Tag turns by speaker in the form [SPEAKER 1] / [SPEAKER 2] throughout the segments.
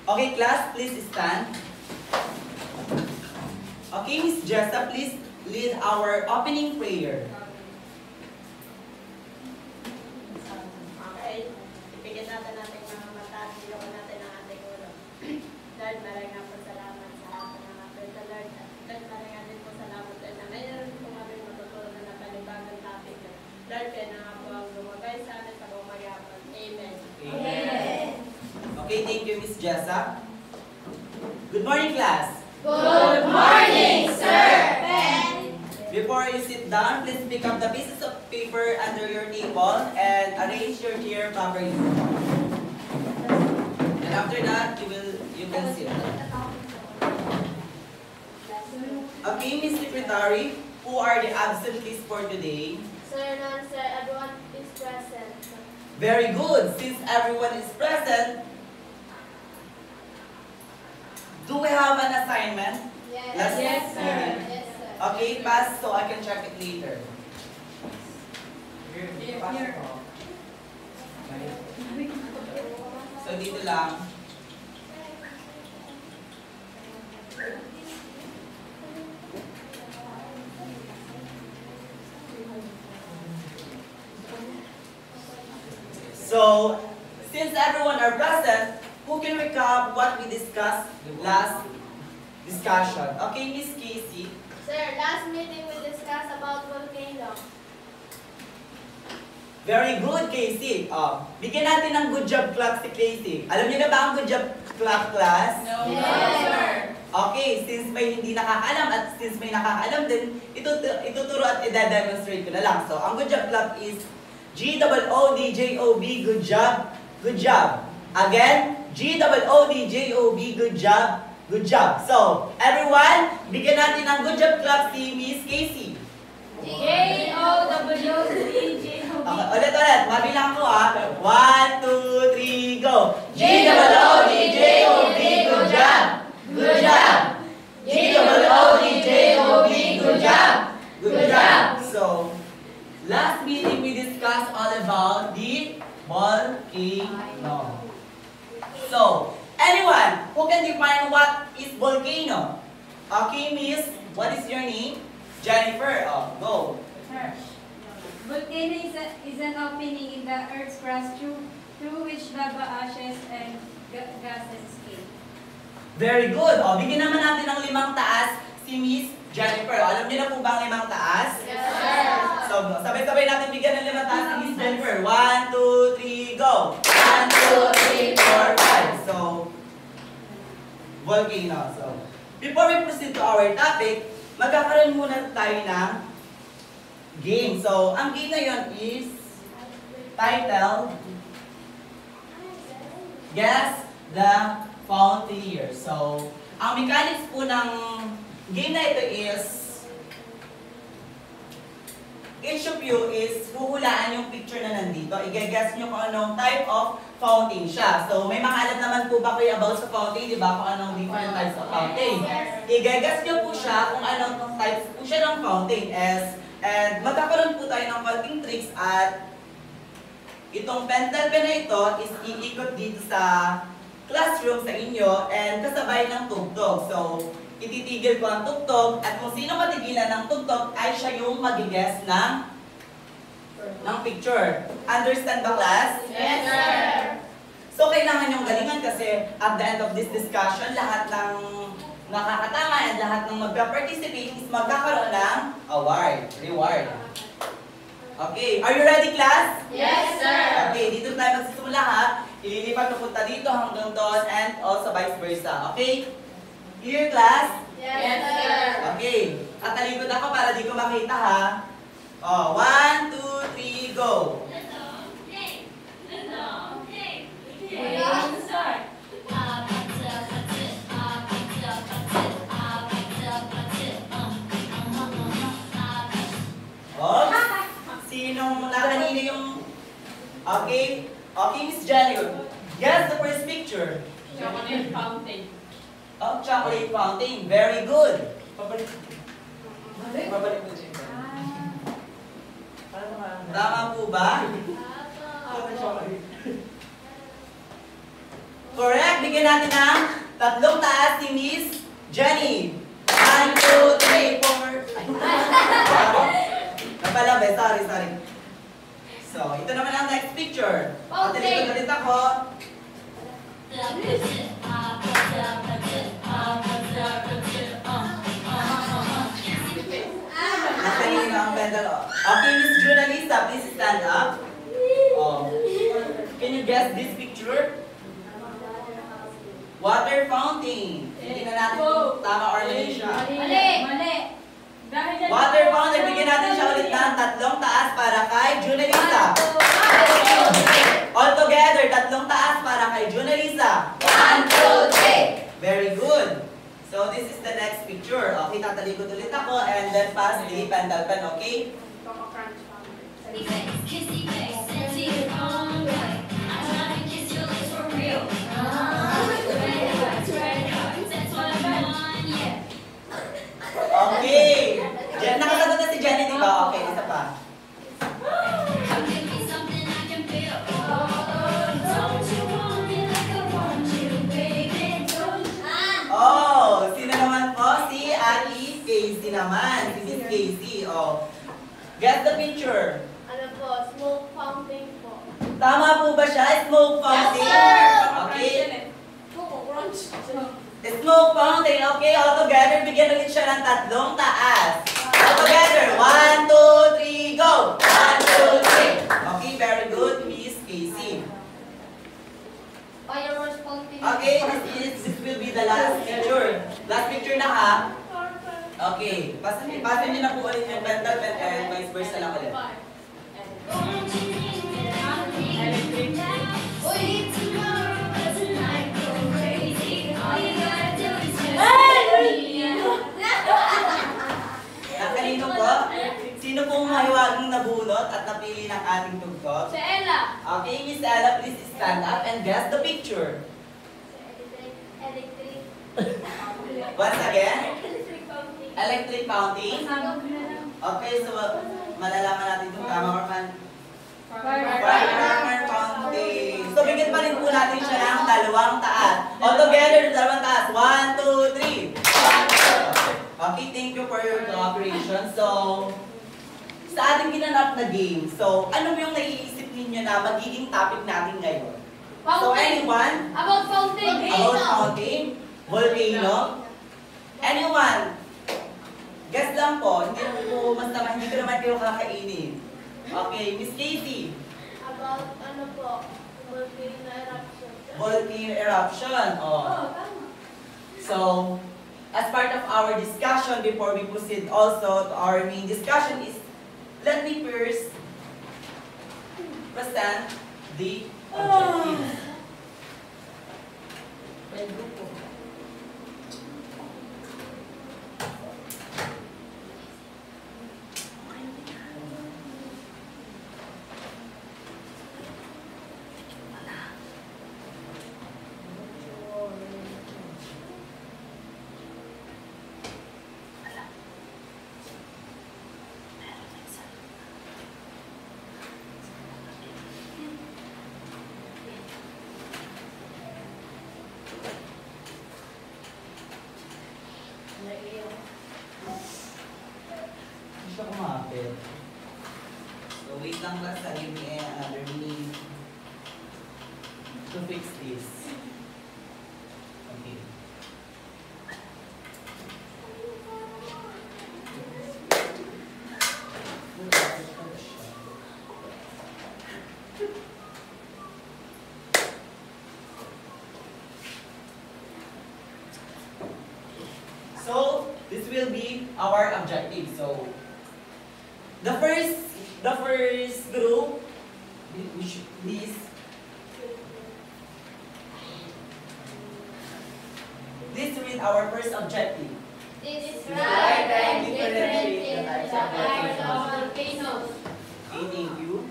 [SPEAKER 1] Okay, class, please stand. Okay, Miss Jessa, please lead our opening prayer.
[SPEAKER 2] Okay. Ipigil natin mga mata at iloko natin ang ating ulo. Lord, maraming nga po salamat sa hapon ng ating Lord. Lord, maraming nga din po salamat Lord na mayroon po kami matutunan na panibagong topic. Lord, kaya na nga po ang lumagay sa amin sa buong magyapon. Amen.
[SPEAKER 1] Amen. Okay, thank you, Miss Jessa. Good morning, class.
[SPEAKER 3] Good morning, sir!
[SPEAKER 1] Before you sit down, please pick up the pieces of paper under your table and arrange your chair properly. And after that, you can sit. Okay, Miss Secretary, who are the absentees for today?
[SPEAKER 2] Sir, none, sir. Everyone is present.
[SPEAKER 1] Very good. Since everyone is present, do we have an assignment? Last
[SPEAKER 2] Yes, sir.
[SPEAKER 1] meeting?
[SPEAKER 2] Yes, sir.
[SPEAKER 1] Okay, pass so I can check it later. So dito lang. So, since everyone are present, who can recap what we discussed last discussion? Okay, Miss Casey.
[SPEAKER 2] Sir, last meeting we discussed about volcano.
[SPEAKER 1] Very good, Casey. Bigyan natin ng good job clap si Casey. Alam niyo na ba ang good job clap, class?
[SPEAKER 3] No, sir!
[SPEAKER 1] Okay, since may hindi nakakaalam at since may nakakaalam din, ituturo at i-demonstrate ko na lang. So, ang good job clap is G-O-O-D-J-O-B, good job, good job. Again, G-O-O-D-J-O-B, good job, good job. So, everyone, bigyan natin ng good job clap si Miss Casey.
[SPEAKER 3] G-O-W-D-J-O-B.
[SPEAKER 1] Okay, ulit. Mabilang ko 1, 2, 3, go.
[SPEAKER 3] G-O-O-D-J-O-B, good job. Good job. G-O-O-D-J-O-B, good job.
[SPEAKER 1] Good job. So, last meeting we discussed all about the volcano. So, anyone who can define what is volcano? Okay, Miss, what is your name? Jennifer. Go.
[SPEAKER 4] Sir, volcano is an opening in the Earth's crust through which lava, ashes, and gases escape.
[SPEAKER 1] Very good. Bigyan naman natin ng 5 taas si Miss Jennifer. Alam niyo na po ba ang 5 taas?
[SPEAKER 2] Yes, sir.
[SPEAKER 1] So, sabay-sabay natin bigyan ng 5 taas si Miss Jennifer. 1, 2, 3, go! 1, 2, 3, 4, 5. So, volcano. So, before we proceed to our topic, magkakaroon muna tayo ng game. So, ang game na yun is titled Guess the Fountain Year. So, ang mechanics po ng game na ito is each of you is huhulaan yung picture na nandito. I-guess nyo kung anong type of fountain siya. So, may mga alam naman po ba kayo about sa fountain, di ba? Kung anong different types of fountain. I-guess nyo po siya kung anong types po siya ng fountain is. And magkakaroon po tayo ng konting tricks at itong pentel pen na ito is iikot dito sa classroom sa inyo and kasabay ng tugtog. So, ititigil ko ang tugtog at kung sino matigilan ng tugtog ay siya yung mag-guess ng picture. Understand ba, class?
[SPEAKER 3] Yes, sir!
[SPEAKER 1] So, kailangan yung galingan kasi at the end of this discussion, lahat ng nakakatama at lahat ng magpa-participate is magkakaroon ng reward. Okay, are you ready, class?
[SPEAKER 3] Yes, sir!
[SPEAKER 1] Okay, dito tayo magsisimula ha. Ililipat ko punta dito hanggang doon and also vice versa. Okay? Clear, class?
[SPEAKER 3] Yes, sir!
[SPEAKER 1] Okay. Tatalikod ako para di ko makita ha. 1, 2, 3, go!
[SPEAKER 3] Sir!
[SPEAKER 1] Sinong nakanina yung... Okay? Okay, Miss Jenny. Guess the first picture.
[SPEAKER 3] Chocolate fountain.
[SPEAKER 1] Chocolate fountain. Very good. Pabalik mo, Jenny. Tama po ba? Correct. Next, bigyan natin ng tatlong taas si Miss Jenny. 1, 2, 3, 4. Napalabi, sorry. So, ito naman ang next picture. Patalikod ulit ako. Nakanina ang pedal. Okay, Miss Junalisa, please stand up. Oh. Can you guess this picture? Water fountain. Hindi na natin kung tama or mali siya.
[SPEAKER 4] Mali. Dahil dyan-
[SPEAKER 1] Water fountain, bigyan natin siya ulit ng tatlong taas para kay Junalisa. All together, tatlong taas para kay Junalisa.
[SPEAKER 3] 1, 2, 3.
[SPEAKER 1] Very good. So this is the next picture. Okay, tatalikod ulit ako and then pass the pendal pen, okay? Okay. Nakasagot na si Jenny, di ba? Okay, isa pa. Oh, sino naman po? Si Ate Casey naman. Si Miss Casey. Oh. Get the picture.
[SPEAKER 2] Ano po, smoke fountain po.
[SPEAKER 1] Tama po ba siya? Smoke fountain? Okay. Smoke fountain. Okay, all together. Bigyan ulit siya ng tatlong taas. All together. 1, 2, 3, go! 1, 2, 3. Okay, very good, Miss Casey.
[SPEAKER 2] Fireworks fountain.
[SPEAKER 1] Okay, this will be the last picture. Last picture na ha. Okay, pasin niyo na po ulit yung pendal pen and vice versa lang ulit. Kanino po? Sino pong mahiwagang nabunot at napili ng ating tugtog?
[SPEAKER 2] Si Ella.
[SPEAKER 1] Okay, Miss Ella, please stand up and guess the picture.
[SPEAKER 2] Electric.
[SPEAKER 1] Once again,
[SPEAKER 2] Electric fountain.
[SPEAKER 1] electric fountain.
[SPEAKER 4] Sabog na lang.
[SPEAKER 1] Okay, so malalaman natin kung tama or man.
[SPEAKER 4] Fire.
[SPEAKER 1] Firecracker fountain. So bigyan pa rin po natin siya ng dalawang taas. All together, dalawang taas. 1, 2, 3. Okay, thank you for your cooperation. So, sa ating ginanap na game, so ano yung naiisip ninyo na magiging topic natin ngayon? So anyone?
[SPEAKER 2] About fountain.
[SPEAKER 1] About fountain? Volcano? Anyone? Guess lang po, hindi ko naman kayo kakainin. Okay, Miss Casey.
[SPEAKER 2] About ano po, volcano eruption.
[SPEAKER 1] Volcano eruption. Oh. So, as part of our discussion, before we proceed also to our main discussion is, let me first present the objectives. Hindi siya kumapit. So wait lang lang sa give me another minute to fix this. Okay. So, this will be our objective. So, the first group, which this will our first objective.
[SPEAKER 2] Describe and differentiate the types of volcanoes.
[SPEAKER 1] Okay, thank you.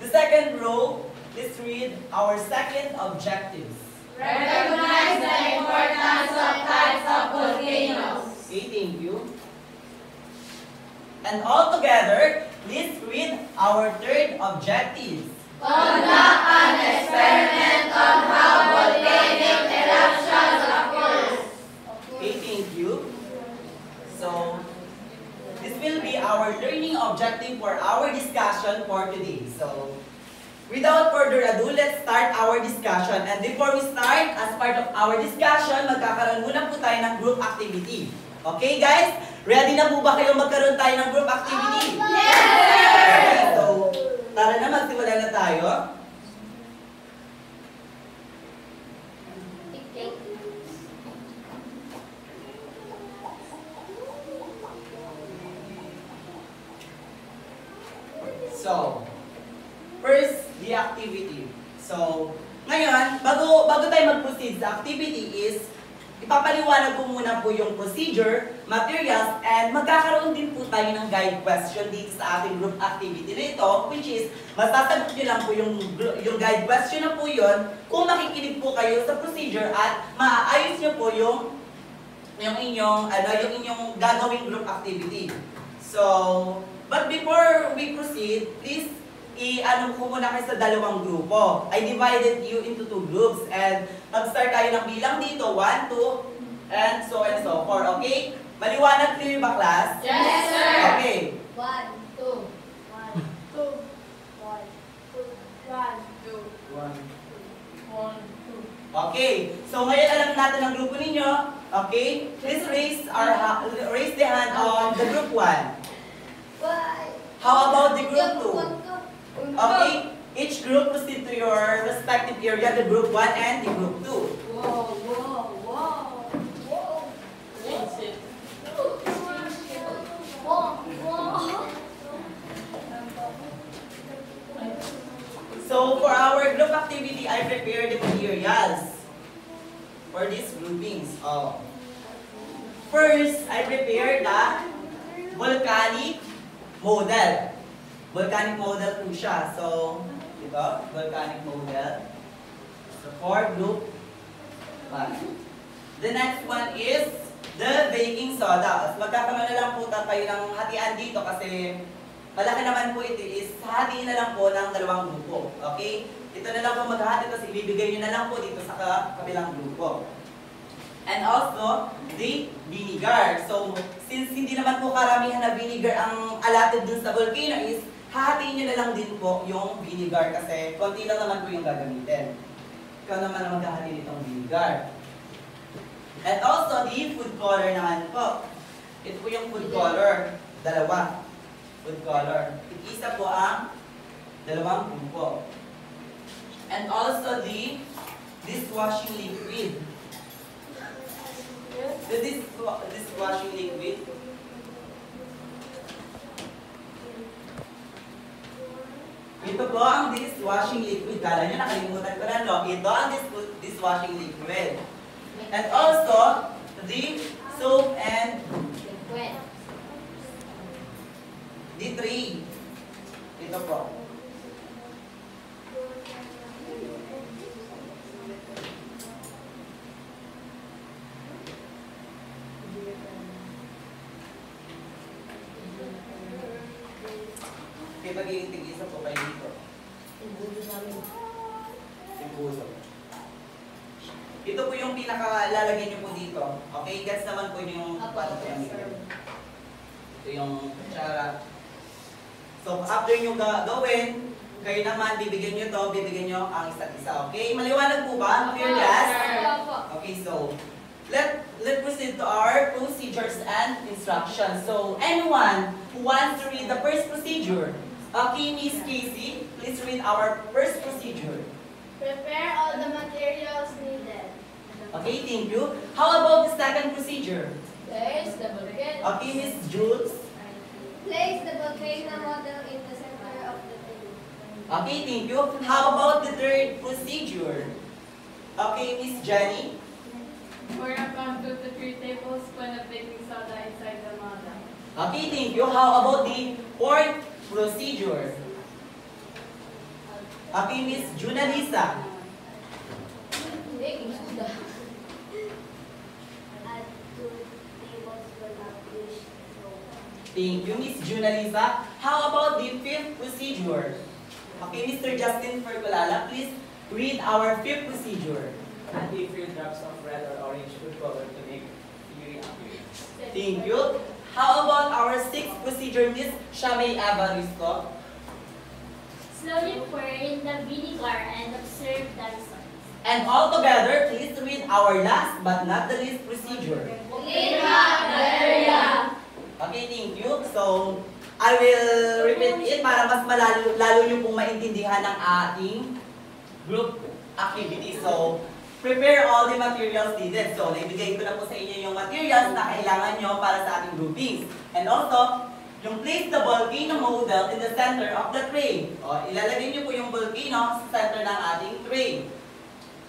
[SPEAKER 1] The second row, let's read our second objectives.
[SPEAKER 3] Recognize the importance of types of volcanoes.
[SPEAKER 1] Okay, thank you. And all together, let's read our third objectives.
[SPEAKER 3] Conduct an experiment on how volcanic eruptions occurs.
[SPEAKER 1] Okay, thank you. So, this will be our learning objective for our discussion for today. So, without further ado, let's start our discussion. And before we start, as part of our discussion, magkakaroon muna po tayo ng group activity. Okay guys? Ready na po ba kayo magkaroon tayo ng group activity?
[SPEAKER 3] Yes!
[SPEAKER 1] Okay, so, tara na, magsimula na tayo. So, first, the activity. So, ngayon, bago tayo mag-proceed sa activity is, ipapaliwanag ko muna po yung procedure, materials, and magkakaroon din po tayo ng guide question dito sa ating group activity na ito, which is, masasagot nyo lang po yung guide question na po yun, kung makikinig po kayo sa procedure at maaayos nyo po yung inyong gagawing group activity. So, but before we proceed, please, i-ano ko muna kayo sa dalawang grupo. I divided you into 2 groups and mag-start tayo ng bilang dito, 1, 2, and so forth, okay? Maliwanag clear ba, class?
[SPEAKER 3] Yes, sir!
[SPEAKER 1] Okay.
[SPEAKER 2] 1, 2, 1, 2, 1, 2, 1, 2.
[SPEAKER 1] Okay. So ngayon alam natin ang grupo ninyo. Okay? Please raise the hand on the group 1. How about the group 2? Okay, each group proceed to your respective area, the group 1 and the group 2.
[SPEAKER 4] Wow, wow, wow.
[SPEAKER 1] So for our group activity, I prepared the materials for these groupings. First, I prepared the volcanic model. Volcanic model po siya. So, ito, volcanic model. So, for group 1. The next one is the baking soda. So, magkakaroon na lang po tayo ng hatian dito kasi malaki naman po ito is hatiin na lang po ng dalawang grupo. Okay? Ito na lang po maghahati kasi ibibigay nyo na lang po dito sa kabilang grupo. And also, the vinegar. So, since hindi naman po karamihan na vinegar ang allotted dun sa volcano is hahatiin nyo na lang din po yung vinegar kasi konti lang naman po yung gagamitin. Ikaw naman ang maghahati nitong vinegar. And also, the food color naman po. Ito po yung food color. Dalawa. Food color. Isa po ang dalawang grupo. And also, the dishwashing liquid. The dishwashing liquid. Ito po ang dishwashing liquid. Kala nyo, nakalimutan ko na, no? Ito ang dishwashing liquid. And also, the soap and the tray. Ito po. Okay, magiging tig-isa po kayo dito. Imbuso. Ito po yung pinakalalagyan nyo po dito. Okay, gets naman po yung paano po yung ito yung kutsara. So, after nyo gawin, kayo naman, bibigyan nyo to, bibigyan nyo ang isa't isa. Okay, maliwanag po ba? Clear, class? Okay, so, let's proceed to our procedures and instructions. So, anyone who wants to read the first procedure? Okay, Miss Casey, please read our first procedure.
[SPEAKER 2] Prepare all the materials needed.
[SPEAKER 1] Okay, thank you. How about the second procedure?
[SPEAKER 2] Place the volcano.
[SPEAKER 1] Okay, Miss Jules.
[SPEAKER 2] Place the volcano model in the center of the table.
[SPEAKER 1] Okay, thank you. How about the third procedure? Okay, Miss Jenny.
[SPEAKER 4] Pour upon 2 to 3 tablespoons of baking soda inside the model.
[SPEAKER 1] Okay, thank you. How about the fourth procedure? Okay, Miss Junalisa.
[SPEAKER 2] Baking soda. Add 2 tablespoons of fish soda.
[SPEAKER 1] Thank you, Miss Junalisa. How about the fifth procedure? Okay, Mr. Justin Fercolala, please read our fifth procedure.
[SPEAKER 5] Add a few drops of red or orange food color to make fury appearance.
[SPEAKER 1] Thank you. How about our sixth procedure, Miss Shamay Evaristo?
[SPEAKER 2] Slowly pour in the vinegar and observe the results.
[SPEAKER 1] And all together, please read our last but not the least procedure.
[SPEAKER 3] Clean up the area.
[SPEAKER 1] Okay, thank you. So, I will repeat it para mas lalo nyo pong maintindihan ang ating group activity. So, prepare all the materials needed. So, naibigay ko na po sa inyo yung materials na kailangan nyo para sa ating groupings. And also, yung place the volcano model in the center of the tray. O, ilalagay nyo po yung volcano sa center ng ating tray.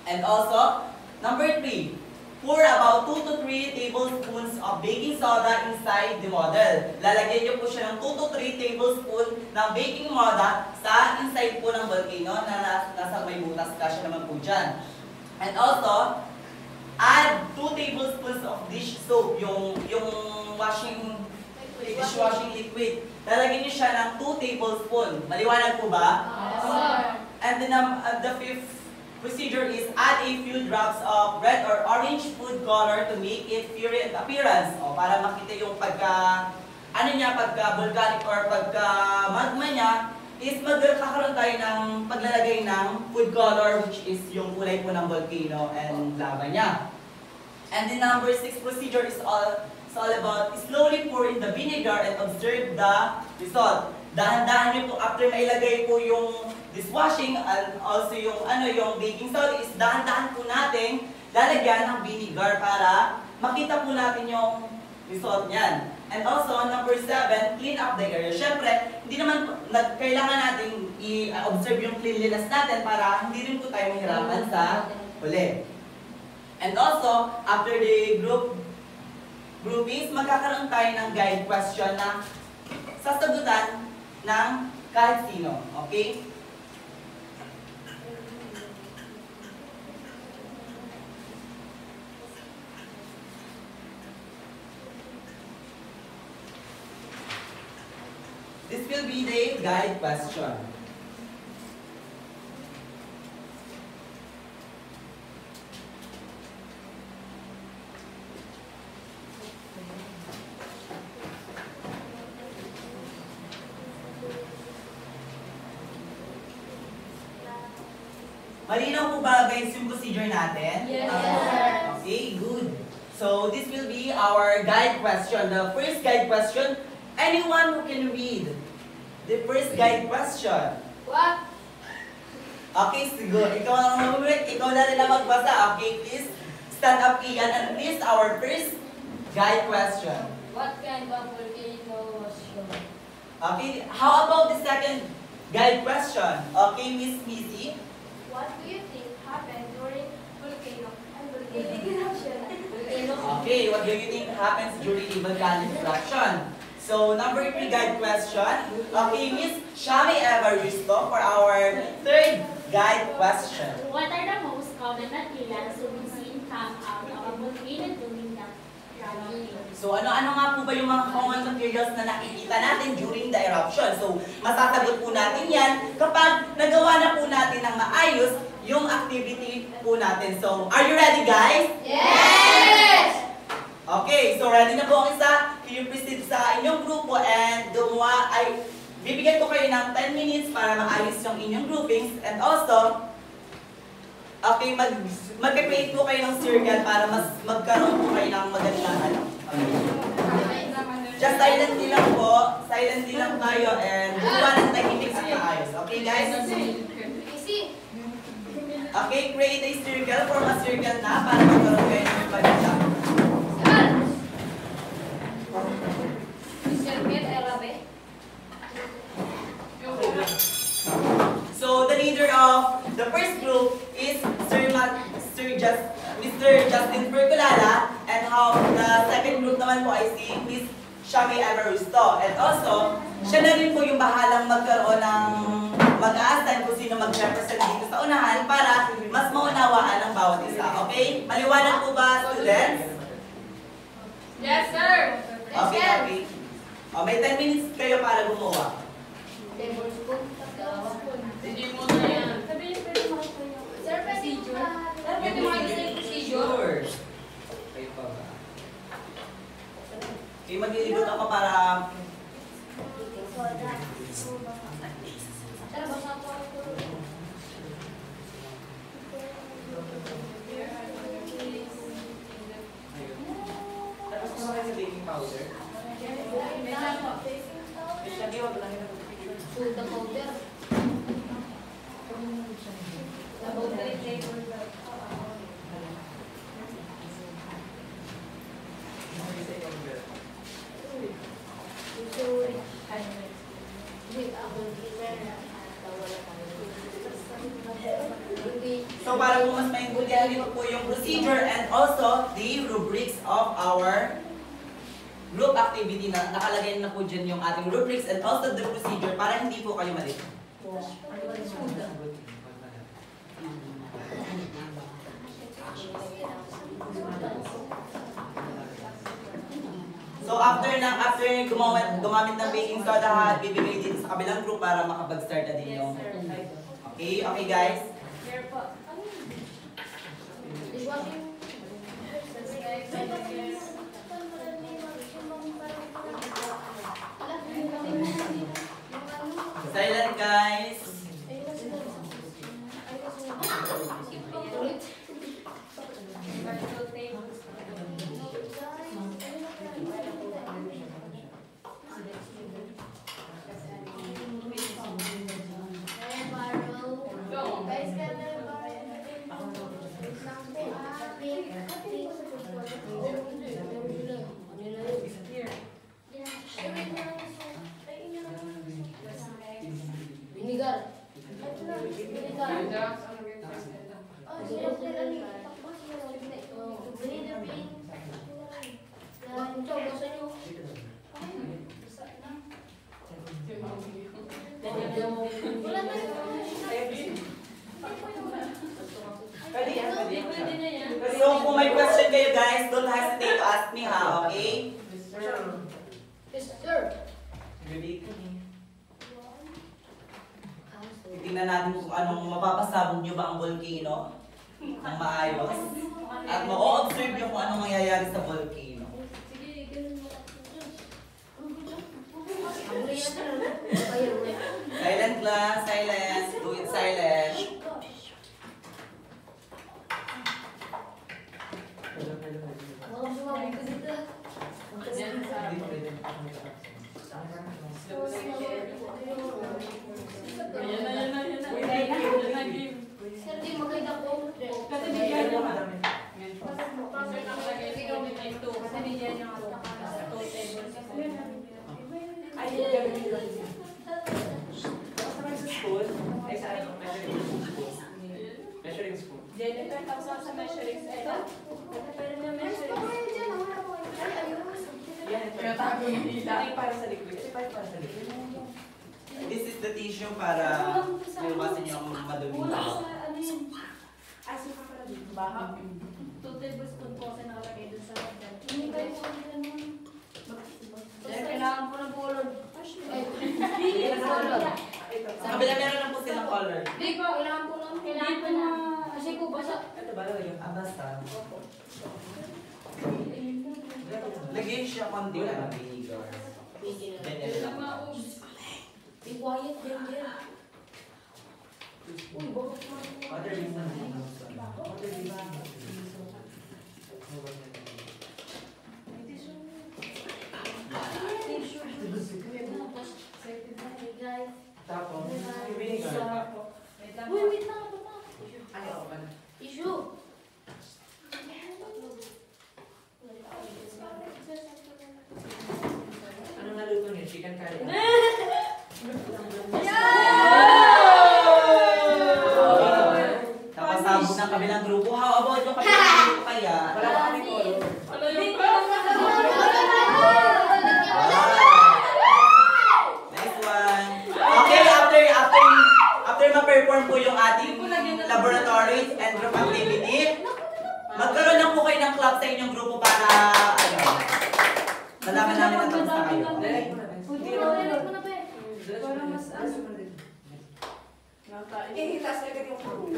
[SPEAKER 1] And also, number 3, pour about 2 to 3 tablespoons of baking soda inside the model. Lalagyan nyo po siya ng 2 to 3 tablespoons ng baking soda sa inside po ng volcano na nasa may butas kasya naman po dyan. And also, add 2 tablespoons of dish soap, yung dishwashing liquid. Lalagyan nyo siya ng 2 tablespoons. Maliwanag po ba? And then the fifth procedure is add a few drops of red or orange food color to make it fluorescent appearance. O, para makita yung pagka volcanic or pagka magma niya, is magkakaroon tayo ng paglalagay ng food color, which is yung kulay po ng volcano and lava niya. And the number 6 procedure is all about slowly pour in the vinegar and observe the result. Dahan-dahan nyo po after mailagay po yung dishwashing and also yung baking soda is dahan-dahan po natin lalagyan ng vinegar para makita po natin yung result niyan. And also, number 7, clean up the area. Siyempre, hindi naman kailangan natin i-observe yung cleanliness natin para hindi rin po tayo mahirapan sa huli. And also, after the groupings, magkakaroon tayo ng guide question na sasagutan ng kahit sino. Okay? This will be the guide question. Malinaw po ba guys yung procedure natin?
[SPEAKER 3] Yes, sir.
[SPEAKER 1] Okay, good. So this will be our guide question. The first guide question, anyone who can read the first guide question?
[SPEAKER 3] What?
[SPEAKER 1] Okay, siguro. Ikaw ang magbibigay. Ikaw na rin ang magbasa. Okay, please stand up, Ian, and please our first guide question.
[SPEAKER 3] What kind of volcano was shown?
[SPEAKER 1] Okay, how about the second guide question? Okay, Miss Missy.
[SPEAKER 2] What do you think happened during volcano and volcanic eruption?
[SPEAKER 1] Okay, what do you think happens during a volcanic eruption? So, number 3 guide question. Okay, Miss Shami Evaristo for our third guide question.
[SPEAKER 2] What are the most common materials to be seen come out of a volcano during the eruption?
[SPEAKER 1] So, ano-ano nga po ba yung mga common materials na nakikita natin during the eruption? So, masasagot po natin yan kapag nagawa na po natin ng maayos yung activity po natin. So, are you ready guys?
[SPEAKER 3] Yes!
[SPEAKER 1] Okay, so ready na po ang isa. Can you proceed sa inyong grupo and bibigyan ko kayo ng 10 minutes para maayos yung inyong groupings. And also, okay, mag-create po kayo ng circle para mas magkaroon po kayo ng magandang ano. Okay. Just silently lang po. Silently lang tayo and gawa ng tahimik at maayos. Okay guys?
[SPEAKER 3] Easy.
[SPEAKER 1] Okay, create a circle. Form a circle na para magkaroon kayo ng maganda. So the leader of the first group is Mr. Justin Fercolala, and how the second group naman po ay si Miss Shami Evaristo. And also, siya na rin po yung bahalang magkaroon ng mag-a-assign kung sino mag-represent dito sa unahan para mas maunawaan ang bawat isa. Okay? Maliwanag po ba, students?
[SPEAKER 3] Yes, sir.
[SPEAKER 1] Okay, okay. May 10 minutes kayo para gumawa.
[SPEAKER 3] Tablespoon.
[SPEAKER 1] maglilibot ako para...
[SPEAKER 3] Tara, basa po ako.
[SPEAKER 5] Tapos naman kayo sa baking powder. Lagi, wag lang yun.
[SPEAKER 3] Food the powder.
[SPEAKER 4] About 3 tables.
[SPEAKER 1] So para po mas maintindihan dito po yung procedure and also the rubrics of our group activity na nakalagay na po dyan yung ating rubrics and also the procedure para hindi po kayo malito. So after gumamit ng baking soda, bibigay dito sa kabilang group para makapag-start na din yung... Okay, okay guys?
[SPEAKER 4] Here po. Silent guys.
[SPEAKER 3] Vinegar.
[SPEAKER 1] So kung may question kayo guys, don't hesitate to ask me ha, okay?
[SPEAKER 3] Yes, sir.
[SPEAKER 1] Titingnan natin kung anong mapapasabog nyo ba ang volcano ng maayos. At ma-observe nyo kung anong mangyayari sa volcano. Silent class, silence. Do it silent.
[SPEAKER 3] Sir, di maganda po.
[SPEAKER 4] Kasi bigyan nyo ka. Kasi bigyan nyo ka. 2 tables.
[SPEAKER 5] Ay, yung gagawin ko. Basta naman sa school, ay sa ano, measuring spoon.
[SPEAKER 4] Janitor, tapos ako sa measuring scale. Pero na measuring
[SPEAKER 5] Yan, ito para sa liquid. Ito para sa liquid.
[SPEAKER 1] This is the tissue para iwasan yung madumi na.
[SPEAKER 5] Asin ka pala dito. Baka.
[SPEAKER 4] 2 tablespoon po kasi nakalagay dun sa hagdan.
[SPEAKER 3] Hindi kayo po ganun.
[SPEAKER 4] Kailangan po ng bulod.
[SPEAKER 3] Hindi na color.
[SPEAKER 1] Sa kabila meron lang po silang color.
[SPEAKER 3] Hindi po, kailangan po lang. Kailangan po na. Kasi po basa.
[SPEAKER 5] Ito ba lang yun?
[SPEAKER 1] Ah, basta. Lagyan siya konti na vinegar. Ganyan lang.
[SPEAKER 3] Be quiet din din. Uy, bakit mo?
[SPEAKER 5] Water reason. Water reason. Tapos, yung vinegar.
[SPEAKER 3] Uy, wait lang ako pa.
[SPEAKER 5] Ay, ako pa na.
[SPEAKER 3] Issue.
[SPEAKER 5] Ano naluto niyo? Chicken curry?
[SPEAKER 1] Tapos sabog ng kabilang grupo. How about yung kabilang grupo kaya?
[SPEAKER 5] Wala pa kami color.
[SPEAKER 1] Nice one. Okay, after ma-perform po yung ating laboratories and group activity, magkaroon lang po kayo ng clap sa inyong grupo para, ano, malaman namin na tapos na kayo.
[SPEAKER 5] Direct mo na.
[SPEAKER 3] Direct mo na ba?
[SPEAKER 5] Eh, taas agad yung fruit.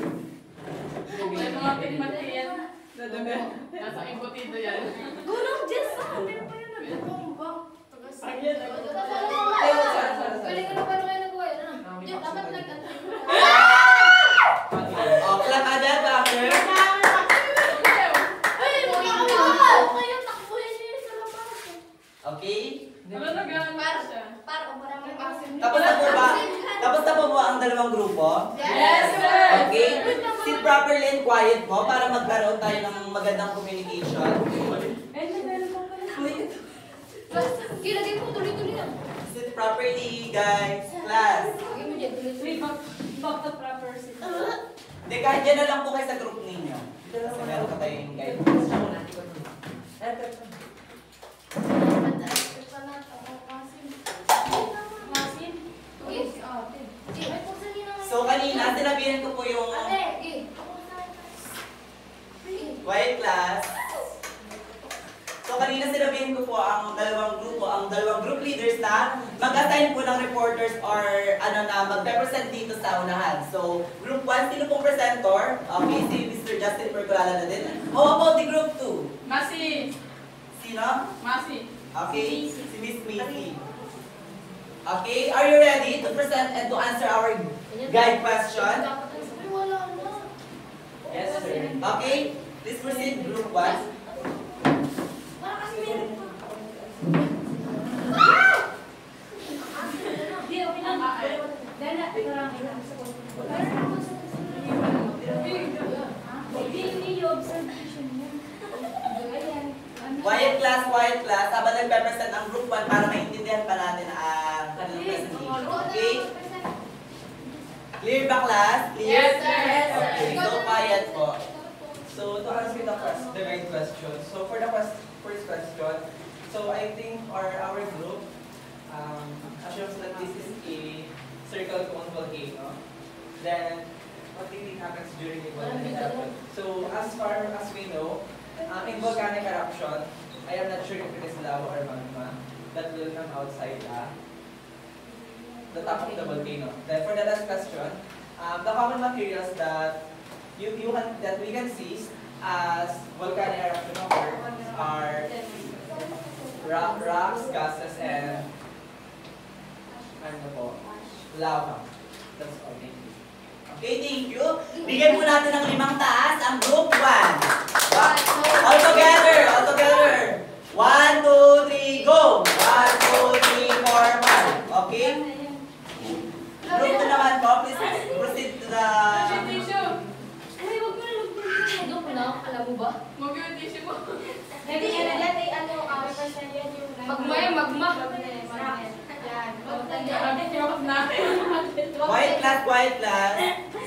[SPEAKER 4] May mga pinmatiyan. Nasa embutido yan.
[SPEAKER 3] Gulong, Jess! Meron pa yun.
[SPEAKER 1] Oh, clap agad, clapper. Okay? Tapos na po ba ang dalawang grupo? Okay? Sit properly and quiet po para magkaroon tayo ng magandang communication. Sit properly, guys. Class.
[SPEAKER 4] Back to proper seat.
[SPEAKER 1] Hindi, kahit dyan na lang po kayo sa group ninyo. Kasi meron pa tayong guidance. So kanina, sinabihan ko po yung quiet class. So kanina sinabihan ko po ang dalawang grupo, ang dalawang group leaders na mag-assign po ng reporters or ano na mag-represent dito sa unahan. So group 1, sino pong presenter? Okay, si Mr. Justin Percolala na din. How about the group 2?
[SPEAKER 3] Masi.
[SPEAKER 1] Sino?
[SPEAKER 3] Masi.
[SPEAKER 1] Okay, si Miss Missy. Okay, are you ready to present and to answer our guide question? Yes, sir. Okay, please proceed, group 1.
[SPEAKER 4] Hindi, okay lang. Dala, parang hindi observation mo. Ayan.
[SPEAKER 1] Quiet class. Habang nagpe-present ang group 1 para maintindihan pa natin ang kanilang presentation. Okay? Clear ba, class? Clear?
[SPEAKER 3] Yes, sir.
[SPEAKER 1] Okay, so quiet po. So to answer the right question. So for the first question, so I think our group assumes that this is a circle cone volcano. Then what do you think happens during the volcanic eruption? So as far as we know, in volcanic eruption, I am not sure if it is lava or magma that will come outside the top of the volcano. Then for the last question, the common materials that that we can see as volcanic eruption occurs are rocks, gases, and ano po, lava. That's all. Thank you. Okay, thank you. Bigyan po natin ng 5 taas ang group 1. All together. 1, 2, 3, go! 1, 2, 3, 4, 5. Okay? Group 2 naman po, please proceed to the...
[SPEAKER 3] Tissue.
[SPEAKER 4] Ay, huwag mo na lang.
[SPEAKER 3] Alam mo ba? Huwag yung tissue mo. Magma.
[SPEAKER 1] Quiet class.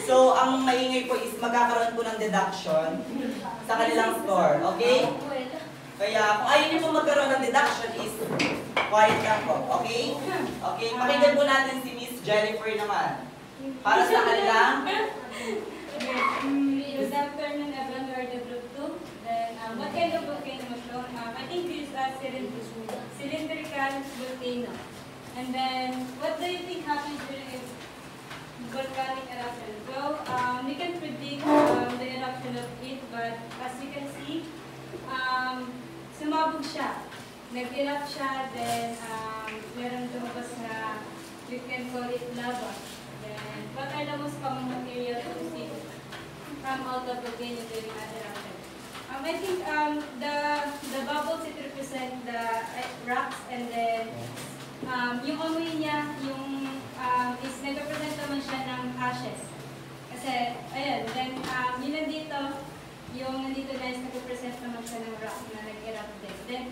[SPEAKER 1] So, ang maingay po is magkakaroon po ng deduction sa kanilang score. Okay? Kaya, kung ayaw niyo po magkaroon ng deduction is quiet lang po. Okay? Okay, pakinggan po natin si Miss Jennifer naman. Para sa kanilang...
[SPEAKER 4] Good afternoon, everyone. We are the group 2. Then, what kind of volcano was shown? I think this is a cylindrical volcano. And then, what do you think happens during a volcanic eruption? So, we can predict the eruption of it, but as you can see, sumabog siya. Nag-erupt siya, then meron lumabas na, we can call it lava. Then, what are the most common materials to see come out of volcano during an eruption? I think the bubbles, it represent the rocks, and then yung amoy niya, is nag-represent naman siya ng ashes. Kasi, ayun, then yun nandito guys, nag-represent naman siya ng rock na nag-erupt din. Then,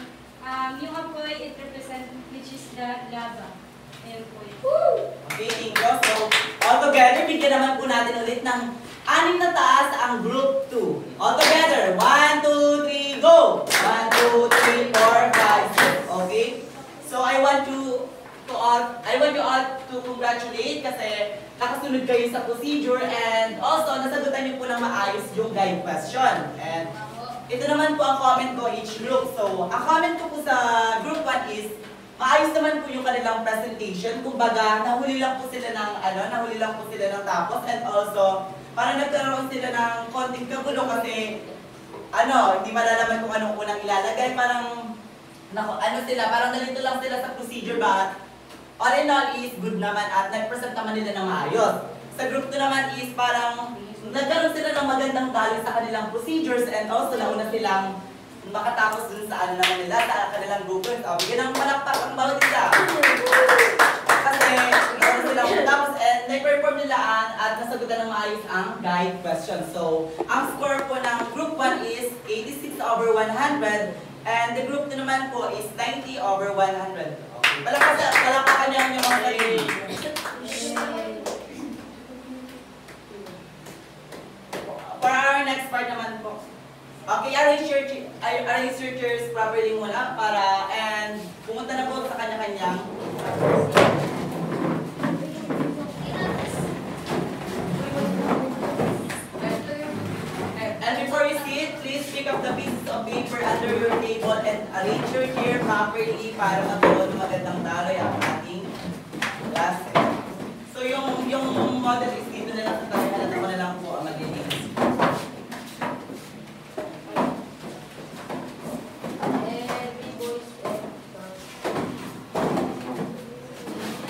[SPEAKER 4] yung apoy, it represent, which is the lava. Ayun po yun.
[SPEAKER 1] Okay, thank you. So, all together, bigyan naman po natin ulit ng 6 na taas ang group 2. All together, 1, 2, 3, go! 1, 2, 3, 4, 5, 6. Okay? So, I want you all to congratulate kasi nakasunod kayo sa procedure and also nasagutan niyo po ng maayos yung guide question. And ito naman po ang comment ko each group. So, ang comment ko po sa group 1 is maayos naman po yung kanilang presentation. Kumbaga, nahuli lang po sila ng tapos, and also parang nagkaroon sila ng konting kagulo kasi hindi malalaman kung anong unang ilalagay. Parang Naku, ano sila, parang nalito lang sila sa procedure ba? All in all is good naman at nag-present naman nila ng maayos. Sa group 2 naman is parang nagkaroon sila ng magandang daloy sa kanilang procedures and also nauna silang makatapos dun sa ano naman nila, sa kanilang grupo. So, bigyan ng palakpak ang bawat isa. Kasi nauna silang matapos and nag-perform nila at nasagutan ng maayos ang guide question. So, ang score po ng group 1 is 86/100 and the group 2 naman po is 90/100. Okay. Palakpakan niyo yung mga sarili. For our next part naman po. Okay, arrange your chairs properly muna para and pumunta na po sa kanya-kanyang. And before you sit, please pick up the pieces of paper under your table and arrange your chair properly para magkaroon ng magandang daloy ang ating class. So yung model is dito na lang sa tabi na lang po ang magiging.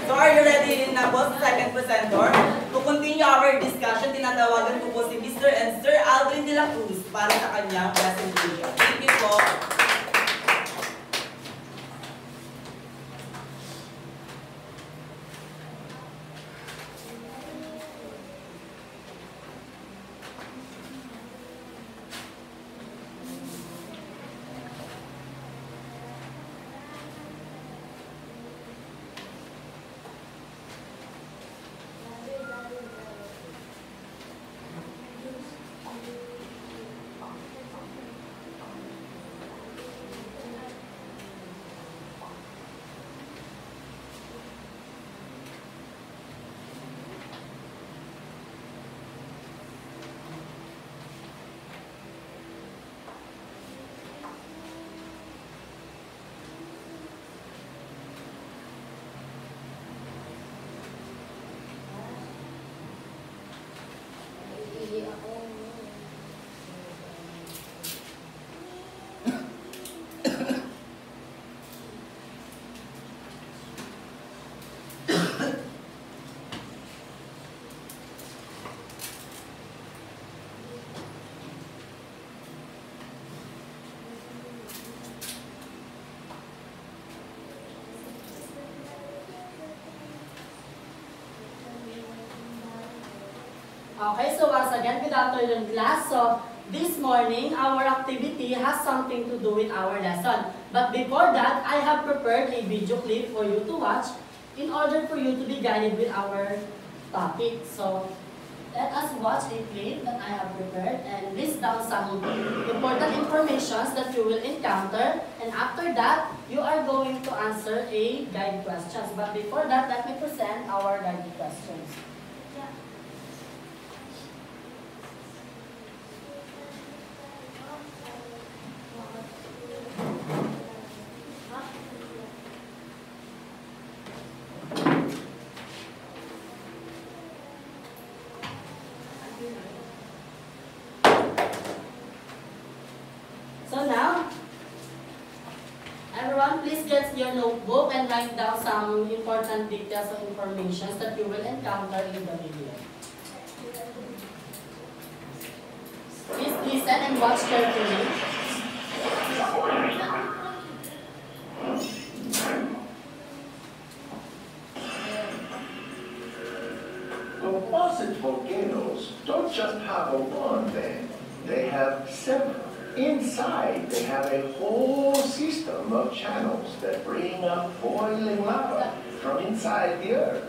[SPEAKER 1] So are you ready na po sa second presenter? To continue our discussion, tinatawagan ko po si Mr. and Sir Aldrin de la Cruz para sa kanyang presentation. Thank you po.
[SPEAKER 6] Okay, so once again, good afternoon class. So this morning, our activity has something to do with our lesson. But before that, I have prepared a video clip for you to watch in order for you to be guided with our topic. So let us watch a clip that I have prepared and list down some important informations that you will encounter. And after that, you are going to answer a guide questions. But before that, let me present our guide questions. So now, everyone, please get your notebook and write down some important details or information that you will encounter in the video. Please listen and watch carefully.
[SPEAKER 7] Composite volcanoes don't just have a one vent, they have several. Inside, they have a whole system of channels that bring up boiling lava from inside the earth.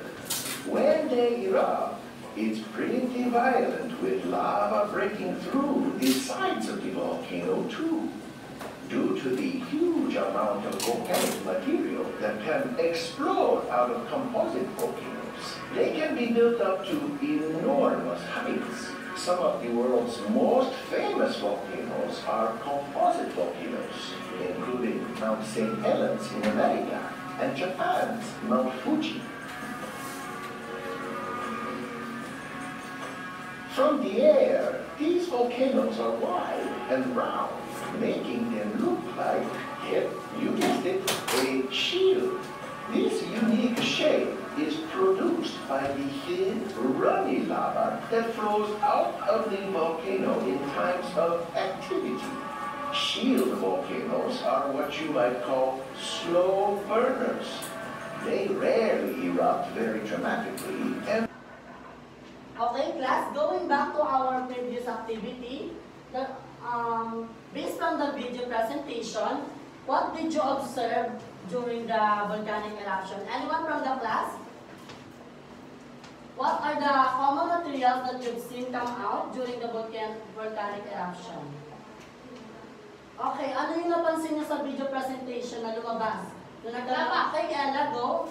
[SPEAKER 7] When they erupt, it's pretty violent, with lava breaking through the sides of the volcano too. Due to the huge amount of volcanic material that can explode out of composite volcanoes, they can be built up to enormous heights. Some of the world's most famous volcanoes are composite volcanoes, including Mount St. Helens in America and Japan's Mount Fuji. From the air, these volcanoes are wide and round, making them look like Yep, you guessed it, a shield. This unique shape is produced by the thin, runny lava that flows out of the volcano in times of activity. Shield volcanoes are what you might call slow burners. They rarely erupt very dramatically and
[SPEAKER 6] Okay, class, going back to our previous activity, based on the video presentation, what did you observe during the volcanic eruption? Anyone from the class? What are the common materials that you've seen come out during the volcanic eruption? Okay, ano yung napansin niyo sa video presentation na lumabas?
[SPEAKER 3] Lava.
[SPEAKER 6] Okay, Ella, go.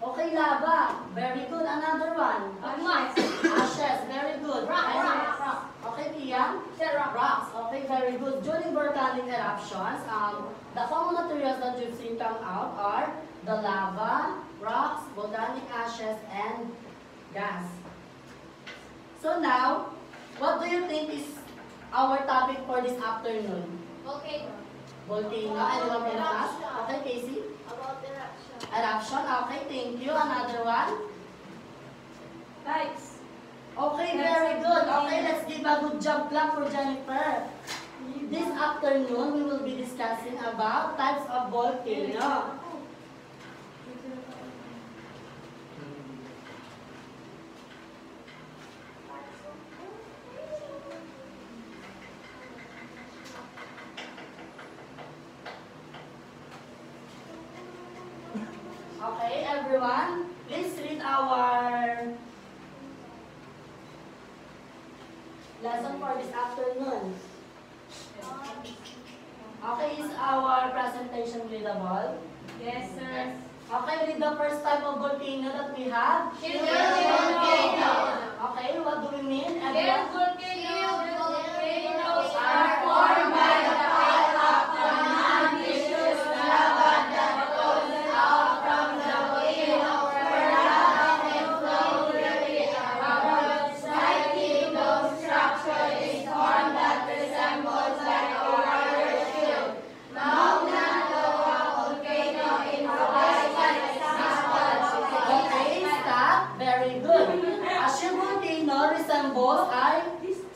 [SPEAKER 6] Okay, lava. Very good. Another one. Ashes. Very good.
[SPEAKER 3] Rocks.
[SPEAKER 6] Okay, Kian? Rocks. Okay, very good. During volcanic eruptions, the common materials that you've seen come out are the lava, rocks, volcanic ashes, and gas. So now, what do you think is our topic for this afternoon?
[SPEAKER 3] Okay.
[SPEAKER 6] Volcano. Anyone can ask? Okay, Casey?
[SPEAKER 2] About eruption.
[SPEAKER 6] Eruption. Okay, thank you. Another one?
[SPEAKER 4] Types.
[SPEAKER 6] Okay, very good. Okay, let's give a good job clap for Jennifer. This afternoon, we will be discussing about types of volcano. Okay, everyone, please read our lesson for this afternoon. Okay, is our presentation readable?
[SPEAKER 4] Yes, sir.
[SPEAKER 6] Okay, read the first type of volcano that we have.
[SPEAKER 3] Shield volcano.
[SPEAKER 6] Okay, what do we mean?
[SPEAKER 3] Shield
[SPEAKER 6] Everyone?
[SPEAKER 3] volcanoes are formed by the pile of non-viscous lava that flows out from the volcano where lava can flow freely around. Slightly low structure is formed that resembles like a wire shield. Mauna Loa volcano in Hawaii is an example.
[SPEAKER 6] Okay, stop. Very good. A shield volcano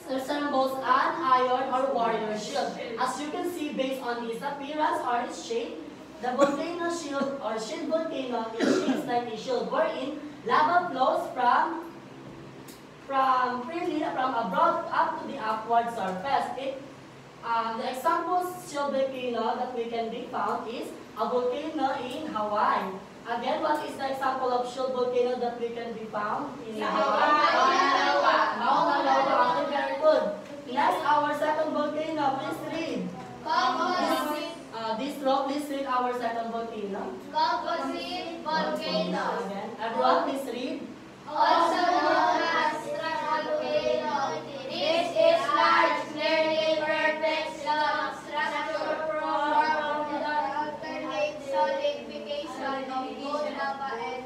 [SPEAKER 6] resembles an iron or warrior shield. As you can see, based on its appearance or its shape, the volcano shield or shield volcano is shaped like a shield wherein lava flows from abroad up to the upward surface. The example shield volcano that we can be found is a volcano in Hawaii. Again, what is the example of shield volcano that we can be found in Hawaii? Mauna Loa. Okay, very good. Next, our second volcano. Please read. This row, please read our second volcano.
[SPEAKER 3] Composite volcano.
[SPEAKER 6] Again, everyone, please read.
[SPEAKER 3] Also known as stratovolcano. This is large, nearly perfect slump structure formed from the alternate solidification of both lava and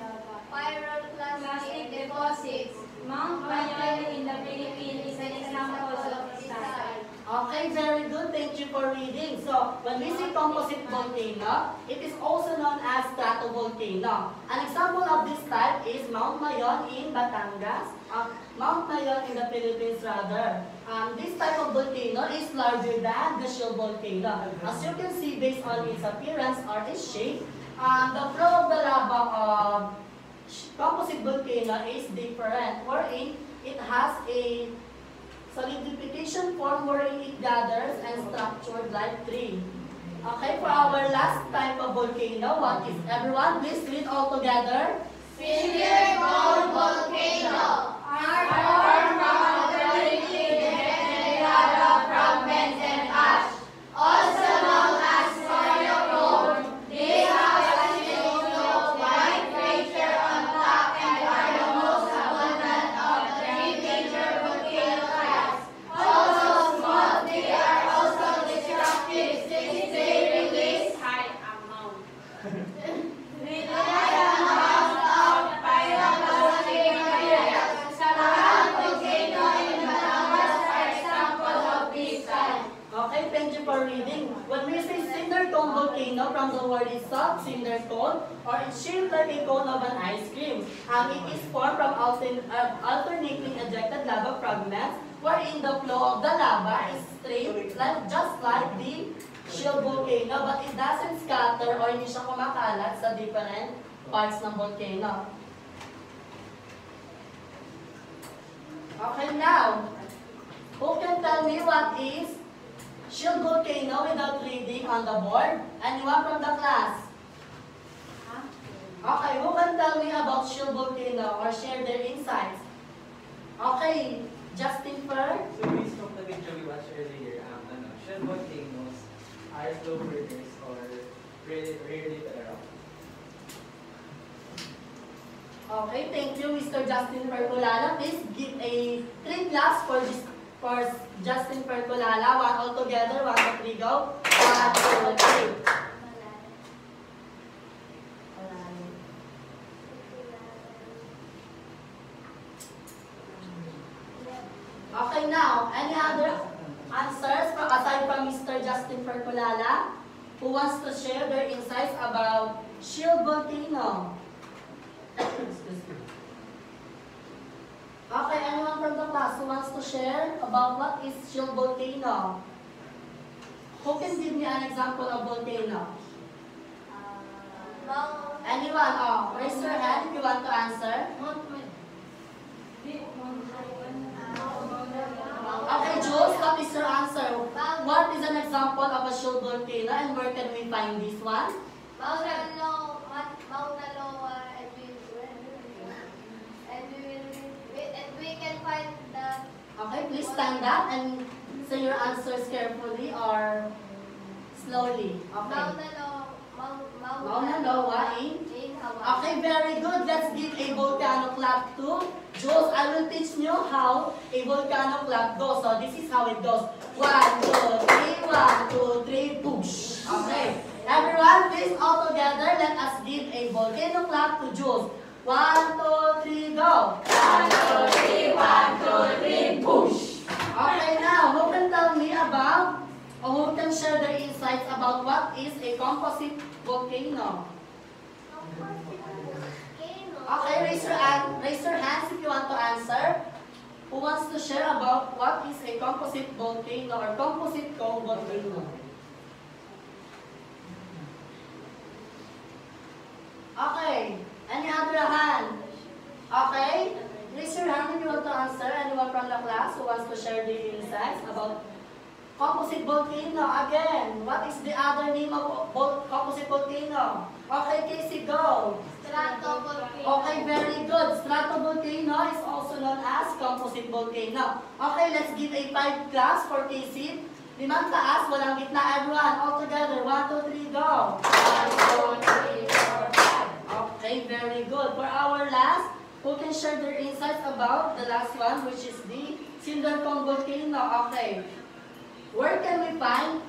[SPEAKER 3] pyroclastic deposits.
[SPEAKER 4] Mount Mayon in the Philippines is an example of this type.
[SPEAKER 6] Okay, very good. Thank you for reading. So, when we say composite volcano, it is also known as stratovolcano. An example of this type is Mount Mayon in Batangas, Mount Mayon in the Philippines rather. This type of volcano is larger than the shield volcano. As you can see, based on its appearance or its shape, the flow of the lava of composite volcano is different, wherein it has a solidification form wherein it gathers and structured like tree. Okay, for our last type of volcano, what is everyone? Please read all together.
[SPEAKER 3] Finger bone volcano are formed from alternately ejected lava fragments and ash, also known as fire cone. They have a smooth, white crater on top and are the most abundant of the three major volcano types. Also small, they are also destructive since they release high amount of pyroclastic materials. Sa lahat
[SPEAKER 6] volcano from the word is salt cinder cone, or it's shaped like a cone of an ice cream. It is formed from alternating ejected lava fragments, wherein the flow of the lava is straight, just like the shield volcano, but it doesn't scatter or hindi siya kumakalat sa different parts ng volcano. Okay, now, who can tell me what is shield volcano without reading on the board? Anyone from the class? Okay, who can tell me about shield volcano or share their insights? Okay, Justin first.
[SPEAKER 8] So based from the picture we watched earlier, shield volcanoes are slow burners or rarely around.
[SPEAKER 6] Okay, thank you, Mr. Justin Perculala. Please give a 3 claps for Justin Perculala. 1 all together, 1, 2, 3, go. 1, 2, 3. Okay, now, any other answers aside from Mr. Justin Perculala, who wants to share their insights about shield volcano? Excuse me. Okay, anyone from the class who wants to share about what is shield volcano? Who can give me an example of volcano? Anyone? Oh, raise your hand if you want to answer. Okay, Jules, what is your answer? What is an example of a shield volcano and where can we find this one?
[SPEAKER 3] Mauna Loa, and we can find the...
[SPEAKER 6] Okay, please stand up and say your answers carefully or slowly. Okay. Mauna Loa in
[SPEAKER 3] Hawaii.
[SPEAKER 6] Okay, very good. Let's give a volcano clap to Jules. I will teach you how a volcano clap goes. So this is how it goes. 1, 2, 3, 1, 2, 3, push. Okay. Everyone, please all together, let us give a volcano clap to Jules. 1, 2, 3, go. 1, 2, 3, 1, 2, 3, push. Okay, now, who can tell me about, or who can share their insights about what is a composite volcano? Okay, raise your hands if you want to answer. Who wants to share about what is a composite volcano or composite cone volcano? Okay, any other hand? Okay, raise your hand if you want to answer. Anyone from the class who wants to share the insights about composite volcano? Again, what is the other name of composite volcano? Okay, Casey, go.
[SPEAKER 3] Stratovolcano.
[SPEAKER 6] Okay, very good. Stratovolcano is also known as composite volcano. Okay, let's give a 5 claps for Casey. 5 taas, walang gitna, everyone. All together, 1, 2, 3, go. 1, 2, 3, 4, 5. Okay, very good. For our last, who can share their insights about the last one, which is the cinder cone volcano? Okay. Where can we find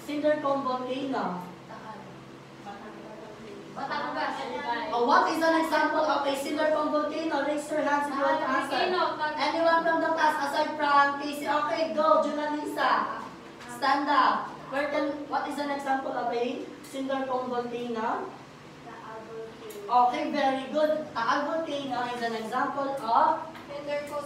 [SPEAKER 6] cinder cone volcano?
[SPEAKER 3] Batangas.
[SPEAKER 6] What is an example of a cinder cone volcano? Raise your hands if you want to answer. Anyone from the class aside from Casey? Okay, go, Junalisa. Stand up. What is an example of a cinder cone volcano? Okay, very good. Taal volcano is an example of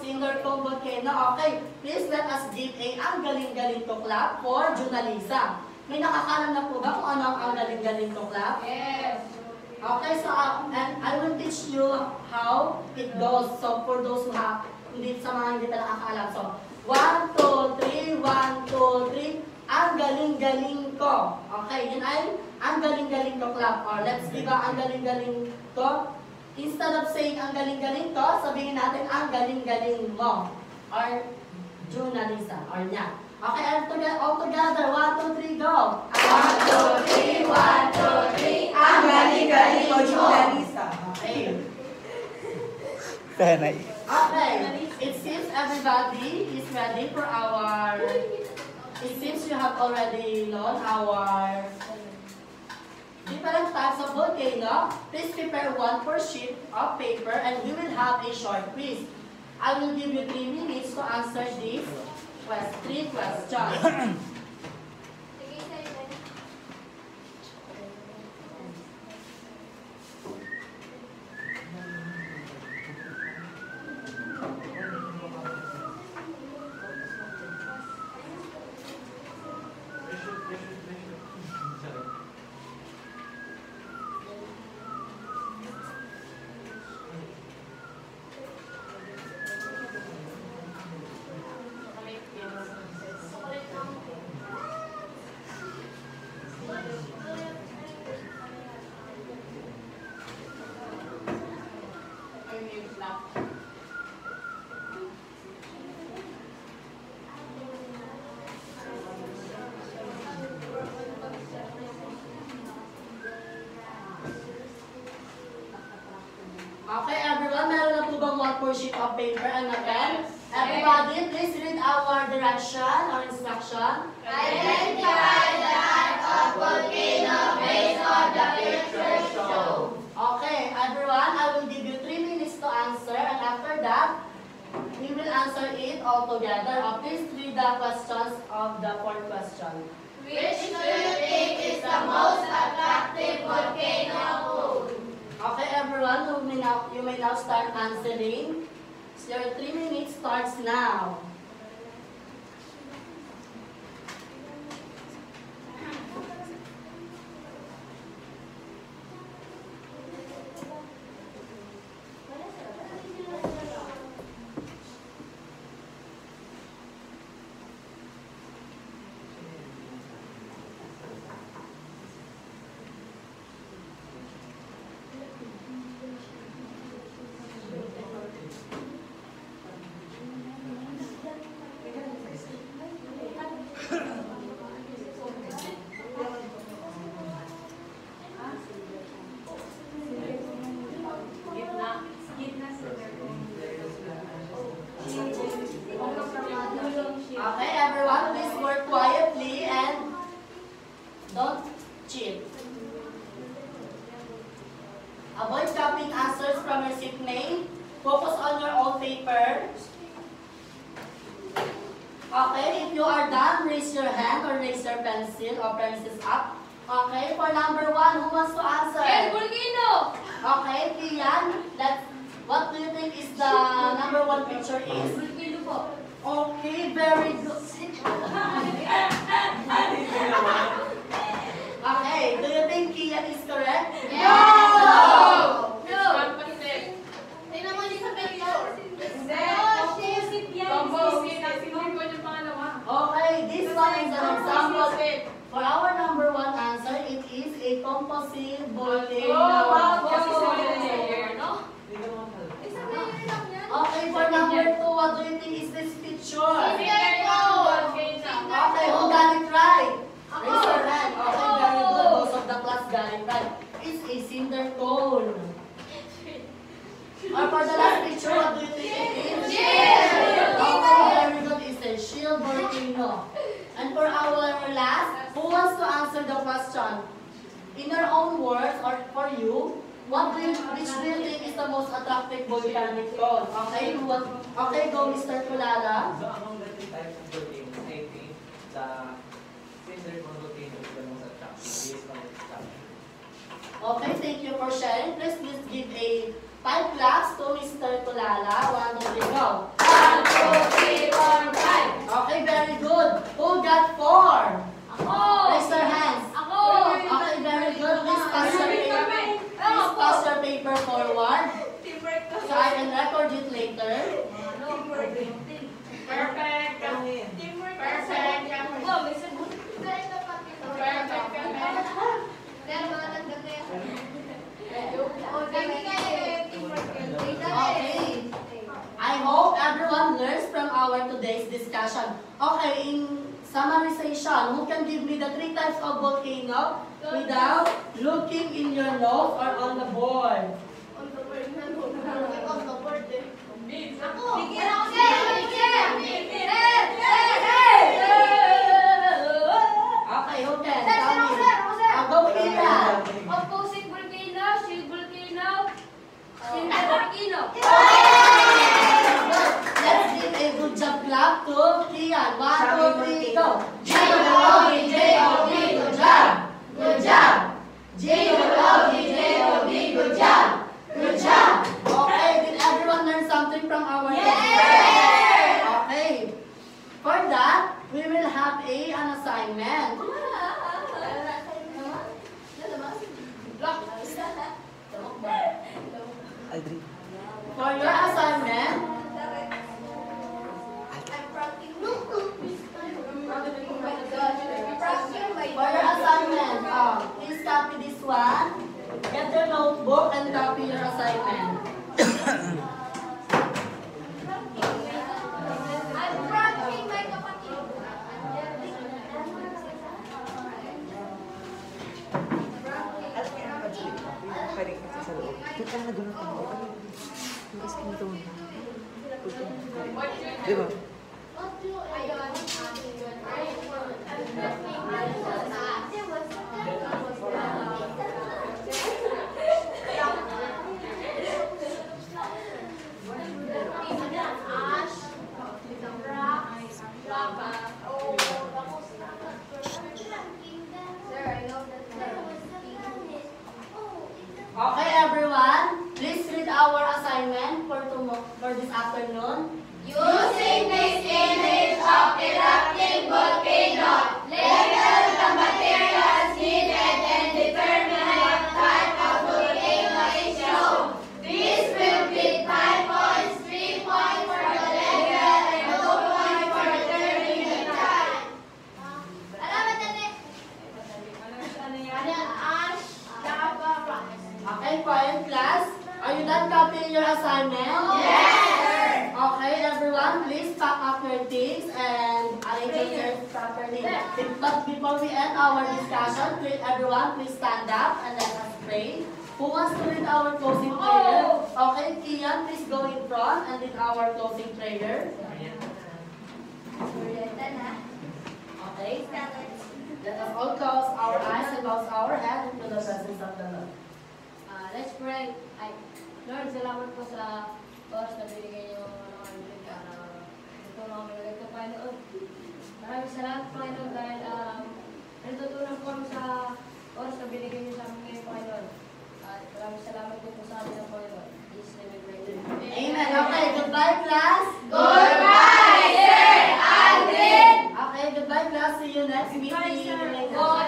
[SPEAKER 6] cinder cone volcano. Okay, please let us give ang galing-galing to clap for Junalisa. May nakakalam na po ba kung ano ang galing-galing to clap?
[SPEAKER 4] Yes.
[SPEAKER 6] Okay, so and I will teach you how it goes. So for those who have, hindi sa mga hindi pa nakakaalam. So, 1, 2, 3, 1, 2, 3. Ang galing-galing ko. Okay, yun ay ang galing-galing ko clap. Or let's give ang galing-galing ko. Instead of saying ang galing-galing ko, sabihin natin ang galing-galing mo. Or Junalisa. Or niya. Okay, all together. 1, 2, 3, go. 1, 2, 3, 1, 2, 3.
[SPEAKER 1] Ang galing-galing mo, Junalisa.
[SPEAKER 6] Okay.
[SPEAKER 1] Sanay.
[SPEAKER 6] Okay. It seems everybody is ready for our... It seems you have already known our different types of volcano. Please prepare 1 per sheet of paper and we will have a short quiz. I will give you 3 minutes to answer these 3 questions. Okay, everyone, meron na po bang one more sheet of paper and a pen? Everybody, please read our direction or instruction.
[SPEAKER 3] Identify the type of volcano based on the picture shown.
[SPEAKER 6] Okay, everyone, I will give you 3 minutes to answer, and after that, we will answer it all together. Please read the questions of the 4th question.
[SPEAKER 3] Which do you think is the most attractive volcano?
[SPEAKER 6] Okay, everyone, you may now start answering. Your 3 minutes starts now. Okay, everyone, please work quietly and don't cheat. Avoid copying answers from your seatmate. Focus on your own paper. Okay, if you are done, raise your hand or raise your pencil or pencils up. Okay, for number 1, who wants to answer?
[SPEAKER 4] Yes, volcano!
[SPEAKER 6] Okay, Kian, what do you think is the number 1 picture is?
[SPEAKER 4] Volcano po.
[SPEAKER 6] Okay, very good. Okay, do you think Kian is correct?
[SPEAKER 3] No!
[SPEAKER 2] Tingnan mo din sa picture.
[SPEAKER 4] Opposite yan. Opposite. Sinunod ko yung pangalawa.
[SPEAKER 6] Okay, this one is an example. For our number 1 answer, it is a composite volcano.
[SPEAKER 4] Oh, wow. Kasi sa layer, no?
[SPEAKER 2] Isang layer lang yan.
[SPEAKER 6] Okay, for number 2, what do you think is this picture?
[SPEAKER 4] Volcano.
[SPEAKER 6] Okay, who got it right? Raise your hand. Okay, very good. Most of the class got it right. It's a cinder cone. Or for the last picture, what do you think it is?
[SPEAKER 3] Shield.
[SPEAKER 6] Okay, very good. It's a shield volcano. And for our last, who wants to answer the question? In your own words or for you, which do you think is the most attractive volcanic cone? Okay, okay, go Mr. Kulala.
[SPEAKER 8] So among the 3 types of volcanoes, I think the cinder cone volcano is the most attractive based on its structure.
[SPEAKER 6] Okay, thank you for sharing. Please give a 5 claps to Mr. Kulala. 1, 2, 3, go.
[SPEAKER 3] 1, 2, 3, 4, 5.
[SPEAKER 6] Okay, very good. Who got 4?
[SPEAKER 4] Ako!
[SPEAKER 6] Raise your hands.
[SPEAKER 4] Ako!
[SPEAKER 6] Okay, very good. Please pass your paper. Please pass your paper forward so I can record it later.
[SPEAKER 4] Perfect. Perfect. Oh, may sagot.
[SPEAKER 6] Okay. I hope everyone learns from our today's discussion. Okay, in summarization, who can give me the 3 types of volcano without looking in your notes or on the board? Okay, who can? Tell me. Go, Kira.
[SPEAKER 4] Opposite volcano, shield volcano, cinder volcano.
[SPEAKER 6] Let's give a good job clap to Kian. 1, 2, 3, go. G-O-D, J-O-D, good job. Good job. G-O-D, J-O-D, good job. Good job. Okay, did everyone learn something from our lesson? Okay. For that, we will have an assignment. For your assignment, please copy this one. Get your notebook and copy your assignment.
[SPEAKER 5] Pwede kasi sa loob. Kaya na gano'n. Di ba?
[SPEAKER 6] Okay, everyone, please read our assignment for this afternoon.
[SPEAKER 3] Using this image of erupting volcano, label the materials needed and determine what type of volcano is shown. This will be 5 points, 3 points for the label, and 2 points for determining the type. Ash, lava, rocks.
[SPEAKER 6] Okay, quiet class. Are you done copying your assignment?
[SPEAKER 3] Yes!
[SPEAKER 6] Okay, everyone, please pack up your things and arrange your chairs properly. But before we end our discussion, everyone, please stand up and let us pray. Who wants to lead our closing prayer? Okay, Kian, please go in front and lead our closing prayer. Okay. Let us all close our eyes and bow our head into the presence of the Lord.
[SPEAKER 4] Let's pray. Lord, salamat po sa oras na binigay niyo ng aming para tutulong kami ulit, Panginoon. Maraming salamat, Panginoon, dahil natutunan ko sa oras na binigay niyo sa amin ngayon, Panginoon. At maraming salamat po sa amin ng Panginoon. In Jesus' name we pray.
[SPEAKER 6] Amen. Okay, goodbye, class.
[SPEAKER 3] Goodbye, Sir Aldrin!
[SPEAKER 6] Okay, goodbye, class. See you next meeting.
[SPEAKER 4] Bye.